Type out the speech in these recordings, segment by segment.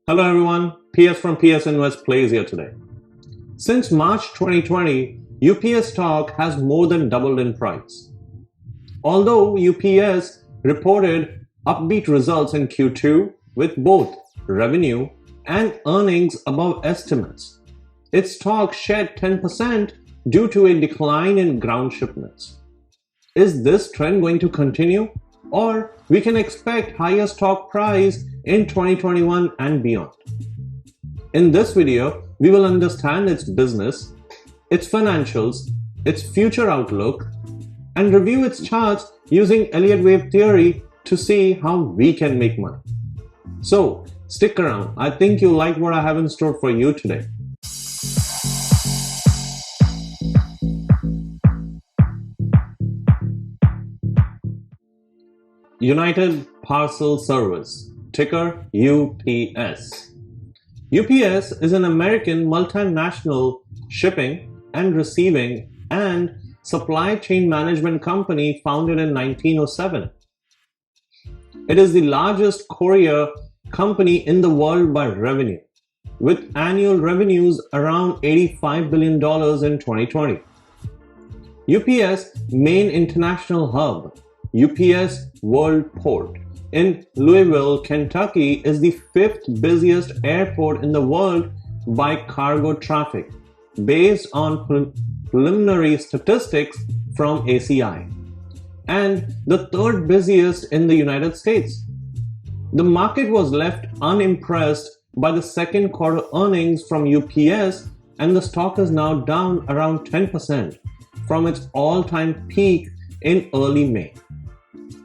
Hello everyone, PS from PS Invest Plays here today. Since March 2020, UPS stock has more than doubled in price. Although UPS reported upbeat results in Q2 with both revenue and earnings above estimates, its stock shed 10% due to a decline in ground shipments. Is this trend going to continue, or we can expect higher stock price in 2021 and beyond? In this video, we will understand its business, its financials, its future outlook, and review its charts using Elliot wave theory to see how we can make money. So, stick around. I think you'll like what I have in store for you today. United Parcel Service, ticker UPS. UPS is an American multinational shipping and receiving and supply chain management company founded in 1907. It is the largest courier company in the world by revenue, with annual revenues around $85 billion in 2020. UPS main international hub, UPS World Port in Louisville, Kentucky, is the fifth busiest airport in the world by cargo traffic, based on preliminary statistics from ACI, and the third busiest in the United States. The market was left unimpressed by the second quarter earnings from UPS, and the stock is now down around 10% from its all-time peak in early May.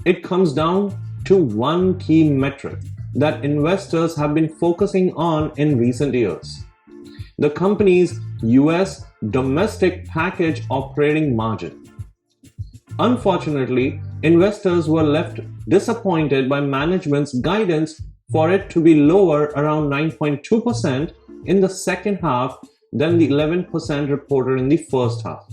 It comes down to one key metric that investors have been focusing on in recent years: the company's US domestic package operating margin. Unfortunately, investors were left disappointed by management's guidance for it to be lower around 9.2% in the second half than the 11% reported in the first half.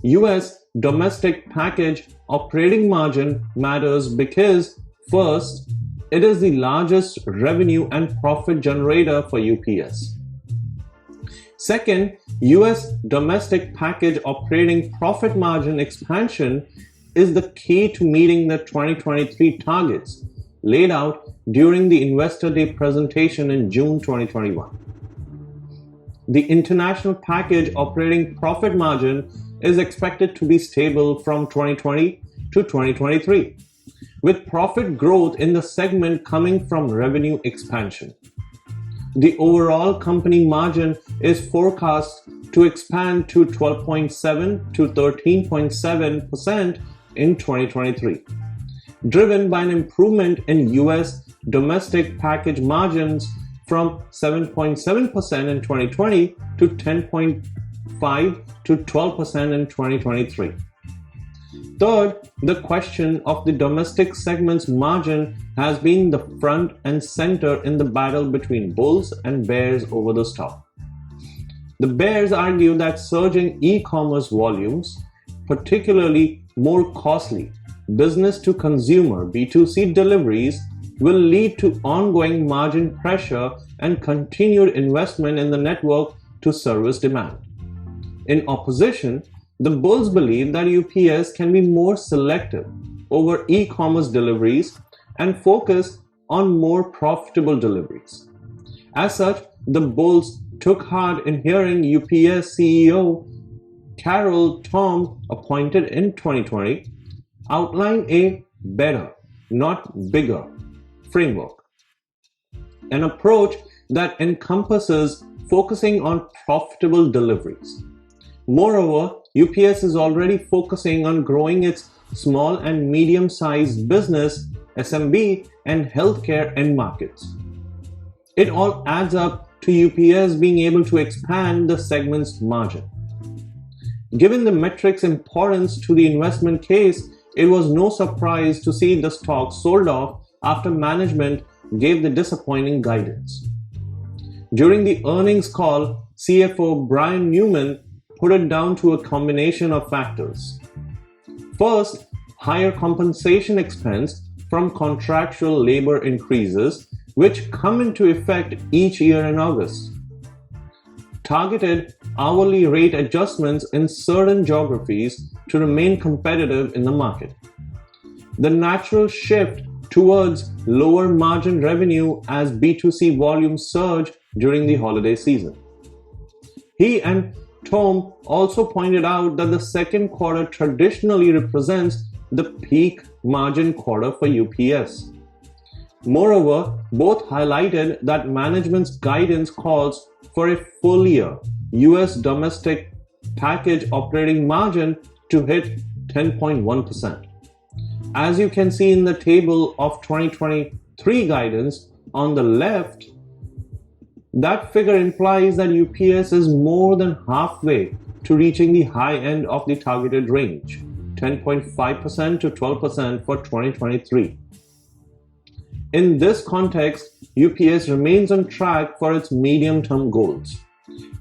US domestic package operating margin matters because, first, it is the largest revenue and profit generator for UPS. Second, US domestic package operating profit margin expansion is the key to meeting the 2023 targets laid out during the Investor Day presentation in June 2021. The international package operating profit margin is expected to be stable from 2020 to 2023, with profit growth in the segment coming from revenue expansion. The overall company margin is forecast to expand to 12.7 to 13.7% in 2023, driven by an improvement in US domestic package margins from 7.7% in 2020 to 10.5 to 12% in 2023. Third, the question of the domestic segment's margin has been the front and center in the battle between bulls and bears over the stock. The bears argue that surging e-commerce volumes, particularly more costly business-to-consumer (B2C) deliveries, will lead to ongoing margin pressure and continued investment in the network to service demand. In opposition, the bulls believe that UPS can be more selective over e-commerce deliveries and focus on more profitable deliveries. As such, the bulls took heart in hearing UPS CEO Carol Tom, appointed in 2020, outline a better, not bigger framework, an approach that encompasses focusing on profitable deliveries. Moreover, UPS is already focusing on growing its small and medium-sized business, SMB, and healthcare end markets. It all adds up to UPS being able to expand the segment's margin. Given the metric's importance to the investment case, it was no surprise to see the stock sold off after management gave the disappointing guidance. During the earnings call, CFO Brian Newman put it down to a combination of factors. First, higher compensation expense from contractual labor increases which come into effect each year in August. Targeted hourly rate adjustments in certain geographies to remain competitive in the market. The natural shift towards lower margin revenue as B2C volumes surge during the holiday season. He and Tom also pointed out that the second quarter traditionally represents the peak margin quarter for UPS. Moreover, both highlighted that management's guidance calls for a full year US domestic package operating margin to hit 10.1%. As you can see in the table of 2023 guidance on the left, that figure implies that UPS is more than halfway to reaching the high end of the targeted range, 10.5% to 12% for 2023. In this context, UPS remains on track for its medium-term goals,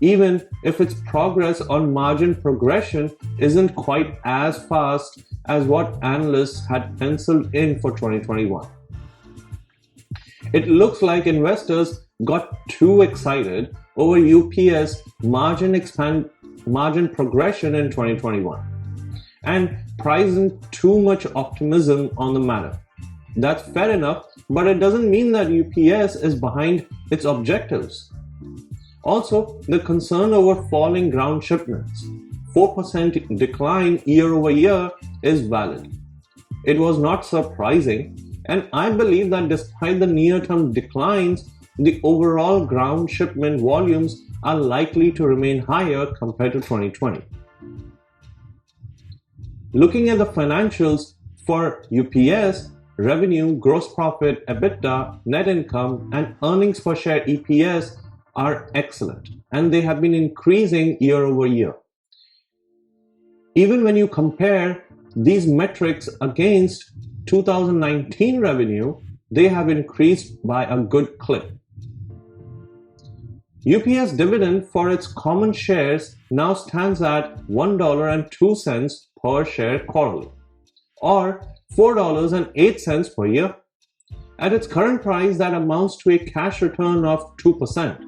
even if its progress on margin progression isn't quite as fast as what analysts had penciled in for 2021. It looks like investors got too excited over UPS margin progression in 2021 and pricing too much optimism on the matter. That's fair enough, but it doesn't mean that UPS is behind its objectives. Also, the concern over falling ground shipments, 4% decline year over year, is valid. It was not surprising, and I believe that despite the near-term declines, the overall ground shipment volumes are likely to remain higher compared to 2020. Looking at the financials for UPS, revenue, gross profit, EBITDA, net income, and earnings per share EPS are excellent, and they have been increasing year over year. Even when you compare these metrics against 2019 revenue, they have increased by a good clip. UPS dividend for its common shares now stands at $1.02 per share quarterly, or $4.08 per year. At its current price, that amounts to a cash return of 2%.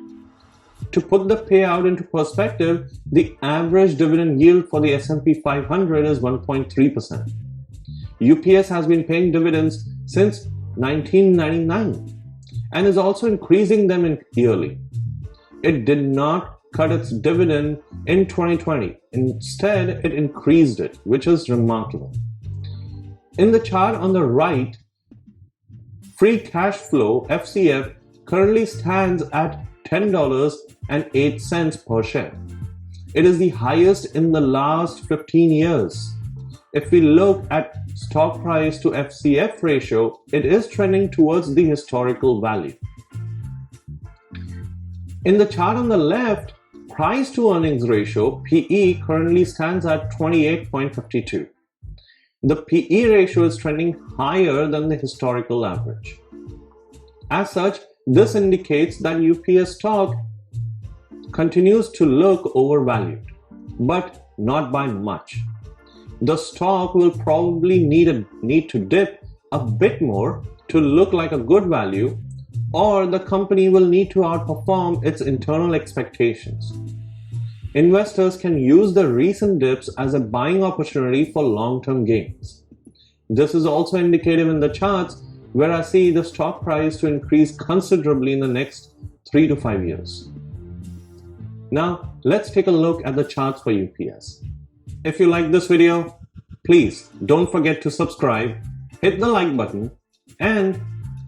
To put the payout into perspective, the average dividend yield for the S&P 500 is 1.3%. UPS has been paying dividends since 1999 and is also increasing them yearly. It did not cut its dividend in 2020. Instead, it increased it, which is remarkable. In the chart on the right, free cash flow FCF currently stands at $10.08 per share. It is the highest in the last 15 years. If we look at stock price to FCF ratio, it is trending towards the historical value. In the chart on the left, price to earnings ratio PE currently stands at 28.52. The PE ratio is trending higher than the historical average. As such, this indicates that UPS stock continues to look overvalued, but not by much. The stock will probably need to dip a bit more to look like a good value, or the company will need to outperform its internal expectations. Investors can use the recent dips as a buying opportunity for long-term gains. This is also indicative in the charts, where I see the stock price to increase considerably in the next 3 to 5 years. Now, let's take a look at the charts for UPS. If you like this video, please don't forget to subscribe, hit the like button, and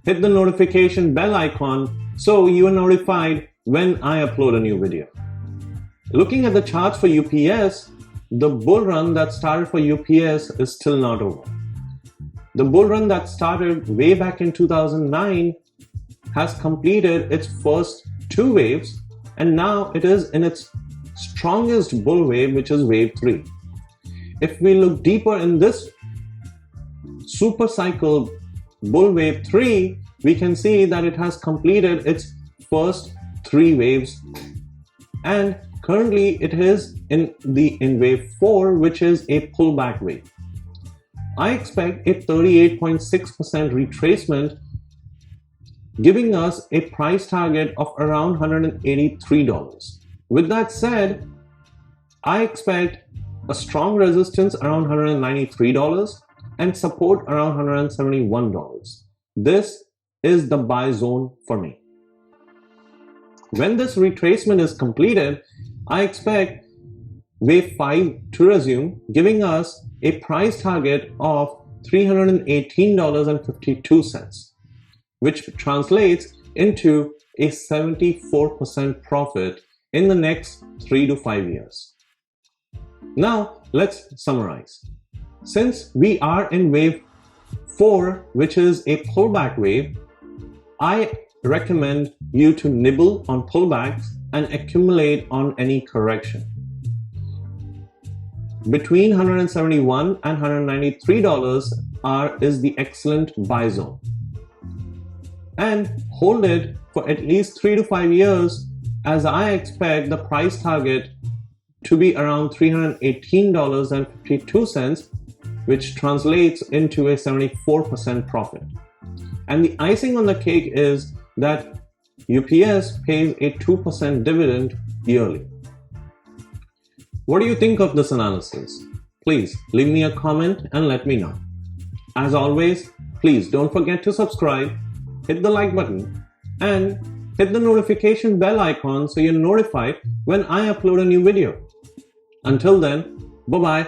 hit the notification bell icon so you are notified when I upload a new video. Looking at the charts for UPS, the bull run that started for UPS is still not over. The bull run that started way back in 2009 has completed its first 2 waves, and now it is in its strongest bull wave, which is wave 3. If we look deeper in this super cycle bull wave 3, we can see that it has completed its first 3 waves, and currently it is in wave 4, which is a pullback wave. I expect a 38.6% retracement giving us a price target of around $183. With that said, I expect a strong resistance around $193 and support around $171. This is the buy zone for me. When this retracement is completed, I expect wave 5 to resume, giving us a price target of $318.52, which translates into a 74% profit in the next 3 to 5 years. Now, let's summarize. Since we are in wave 4, which is a pullback wave, I recommend you to nibble on pullbacks and accumulate on any correction. Between $171 and $193 is the excellent buy zone. And hold it for at least 3 to 5 years, as I expect the price target to be around $318.52, which translates into a 74% profit. And the icing on the cake is that UPS pays a 2% dividend yearly. What do you think of this analysis? Please leave me a comment and let me know. As always, please don't forget to subscribe, hit the like button, and hit the notification bell icon so you're notified when I upload a new video. Until then, bye-bye.